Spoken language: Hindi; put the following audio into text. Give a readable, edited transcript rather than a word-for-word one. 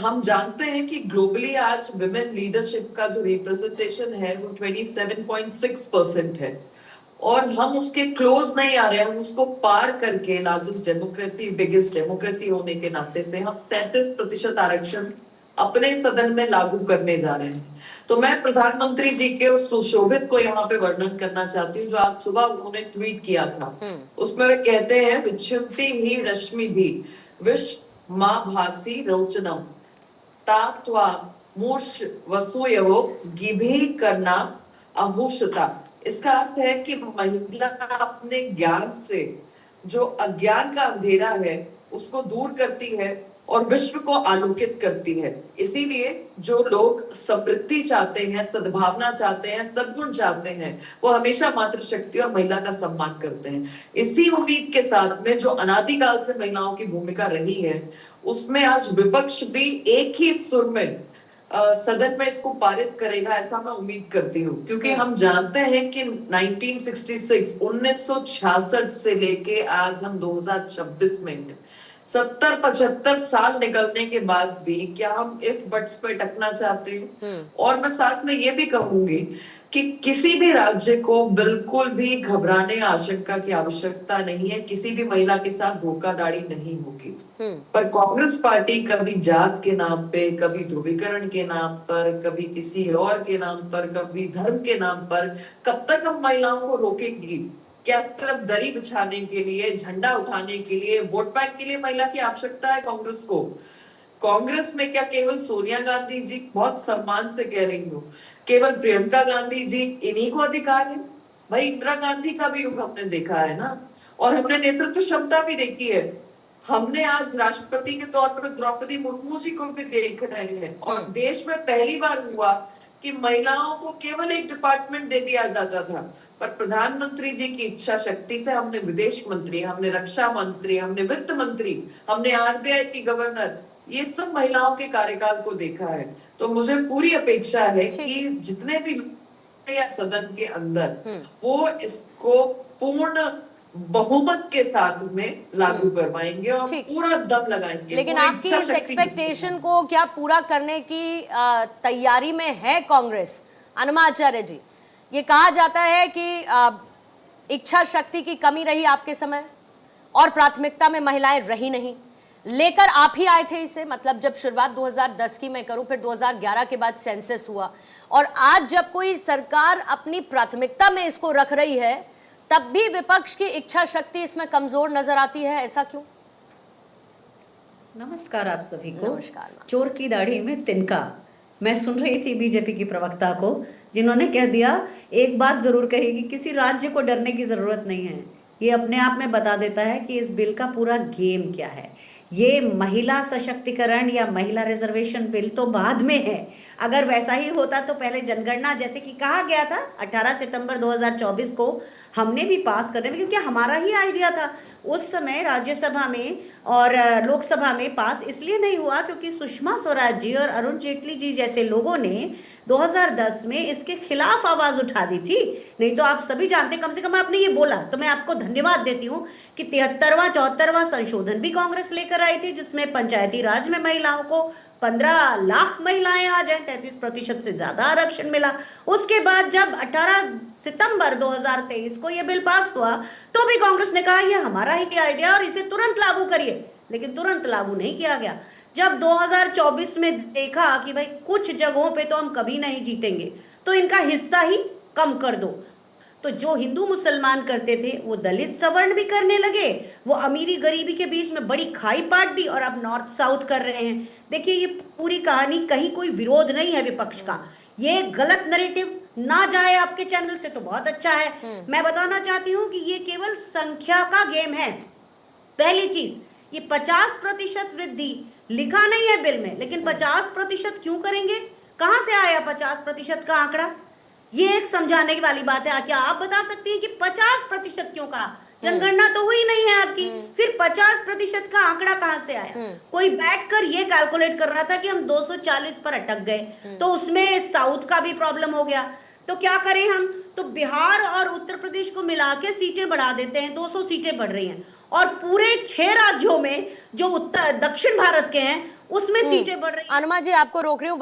हम जानते हैं कि ग्लोबली आज विमेन लीडरशिप का जो रिप्रेजेंटेशन है वो 27.6% है, और हम उसके क्लोज नहीं आ रहे हैं। हम उसको पार करके लार्जेस्ट डेमोक्रेसी, बिगेस्ट डेमोक्रेसी होने के नाते से हम 33% आरक्षण अपने सदन में लागू करने जा रहे हैं। तो मैं प्रधानमंत्री जी के उस सुशोभित को यहाँ पे वर्णन करना चाहती हूँ जो आज सुबह उन्होंने ट्वीट किया था। उसमें वे कहते हैं, विच्छुंति ही रश्मि भी विश्व माँ भासी रोचनम तात्वा मूर्ष वसूयवो गिभी करना अहुषता। इसका अर्थ है कि महिला अपने ज्ञान से जो अज्ञान का अंधेरा है उसको दूर करती है और विश्व को आलोकित करती है। इसीलिए जो लोग समृद्धि चाहते हैं, सद्भावना चाहते हैं, सद्गुण चाहते हैं, वो हमेशा मातृशक्ति और महिला का सम्मान करते हैं। इसी उम्मीद के साथ में जो अनादिकाल से महिलाओं की भूमिका रही है, उसमें आज विपक्ष भी एक ही सुर में सदन में इसको पारित करेगा, ऐसा मैं उम्मीद करती हूँ। क्योंकि हम जानते हैं कि 1966 से लेके आज हम 2026 में हैं। 70-75 साल निकलने के बाद भी क्या हम इफ बट्स पे अटकना चाहते हैं? और मैं साथ में ये भी कहूंगी कि किसी भी राज्य को बिल्कुल भी घबराने आशंका की आवश्यकता नहीं है। किसी भी महिला के साथ धोखाधड़ी नहीं होगी। पर कांग्रेस पार्टी कभी जात के नाम पे, कभी ध्रुवीकरण के नाम पर, कभी किसी और के नाम पर, कभी धर्म के नाम पर, कब तक हम महिलाओं को रोकेंगी? क्या सिर्फ दरी बिछाने के लिए, झंडा उठाने के लिए, वोट बैंक के लिए महिला की आवश्यकता है कांग्रेस को? कांग्रेस में क्या केवल सोनिया गांधी जी, बहुत सम्मान से कह रही हूँ, केवल प्रियंका गांधी जी इन्हीं को अधिकार है? भाई इंदिरा गांधी का भी युग हमने देखा है ना, और हमने नेतृत्व क्षमता भी देखी है। हमने आज राष्ट्रपति के तौर पर द्रौपदी मुर्मू जी को भी देख रहे हैं, और देश में पहली बार हुआ कि महिलाओं को केवल एक डिपार्टमेंट दे दिया जाता था, पर प्रधानमंत्री जी की इच्छा शक्ति से हमने विदेश मंत्री, हमने रक्षा मंत्री, हमने वित्त मंत्री, हमने आरबीआई की गवर्नर, ये सब महिलाओं के कार्यकाल को देखा है। तो मुझे पूरी अपेक्षा है कि जितने भी या सदन के अंदर वो इसको पूर्ण बहुमत के साथ में लागू करवाएंगे और पूरा दम लगाएंगे। लेकिन आपकी इस एक्सपेक्टेशन को क्या पूरा करने की तैयारी में है कांग्रेस? अनमा आचार्य जी, ये कहा जाता है कि इच्छा शक्ति की कमी रही आपके समय और प्राथमिकता में महिलाएं रही नहीं, लेकर आप ही आए थे इसे। मतलब जब शुरुआत 2010 की मैं करूं, फिर 2011 के बाद सेंसस हुआ, और आज जब कोई सरकार अपनी प्राथमिकता में इसको रख रही है, तब भी विपक्ष की इच्छा शक्ति इसमें कमजोर नजर आती है। ऐसा क्यों? नमस्कार आप सभी को। नमस्कार। चोर की दाढ़ी में तिनका। मैं सुन रही थी बीजेपी की प्रवक्ता को, जिन्होंने कह दिया, एक बात जरूर कही कि किसी राज्य को डरने की जरूरत नहीं है। ये अपने आप में बता देता है कि इस बिल का पूरा गेम क्या है। ये महिला सशक्तिकरण या महिला रिजर्वेशन बिल तो बाद में है। अगर वैसा ही होता तो पहले जनगणना, जैसे कि कहा गया था 18 सितंबर 2024 को हमने भी पास करने में, क्योंकि हमारा ही आइडिया था उस समय राज्यसभा में और लोकसभा में पास इसलिए नहीं हुआ क्योंकि सुषमा स्वराज जी और अरुण जेटली जी जैसे लोगों ने 2010 में इसके खिलाफ आवाज उठा दी थी। नहीं तो आप सभी जानते, कम से कम आपने ये बोला, तो मैं आपको धन्यवाद देती हूँ कि 73वां 74वां संशोधन भी कांग्रेस लेकर आई थी, जिसमें पंचायती राज में महिलाओं को 15 लाख महिलाएं आ जाए, 33% से ज्यादा आरक्षण मिला। उसके बाद जब 18 सितंबर 2023 को यह बिल पास हुआ तो भी कांग्रेस ने कहा यह हमारा ही आइडिया और इसे तुरंत लागू करिए, लेकिन तुरंत लागू नहीं किया गया। जब 2024 में देखा कि भाई कुछ जगहों पे तो हम कभी नहीं जीतेंगे, तो इनका हिस्सा ही कम कर दो। तो जो हिंदू मुसलमान करते थे वो दलित सवर्ण भी करने लगे, वो अमीरी गरीबी के बीच में बड़ी खाई पाट दी और अब नॉर्थ साउथ कर रहे हैं। देखिए ये पूरी कहानी, कहीं कोई विरोध नहीं है विपक्ष का, ये गलत नैरेटिव ना जाए आपके चैनल से तो बहुत अच्छा है। मैं बताना चाहती हूँ कि ये केवल संख्या का गेम है। पहली चीज, ये 50% वृद्धि लिखा नहीं है बिल में, लेकिन 50% क्यों करेंगे? कहां से आया 50% का आंकड़ा? ये एक समझाने वाली बात है। क्या आप बता सकती हैं कि 50% क्यों कहा? जनगणना तो हुई नहीं है आपकी, फिर 50% का आंकड़ा कहां से आया? कोई बैठकर ये कैलकुलेट कर रहा था कि हम 240 पर अटक गए, तो उसमें साउथ का भी प्रॉब्लम हो गया, तो क्या करें हम? तो बिहार और उत्तर प्रदेश को मिला के सीटें बढ़ा देते हैं, 200 सीटें बढ़ रही हैं, और पूरे 6 राज्यों में जो उत्तर दक्षिण भारत के हैं उसमें सीटें बढ़ रही हैं। अनुमा जी आपको रोक रही हूँ।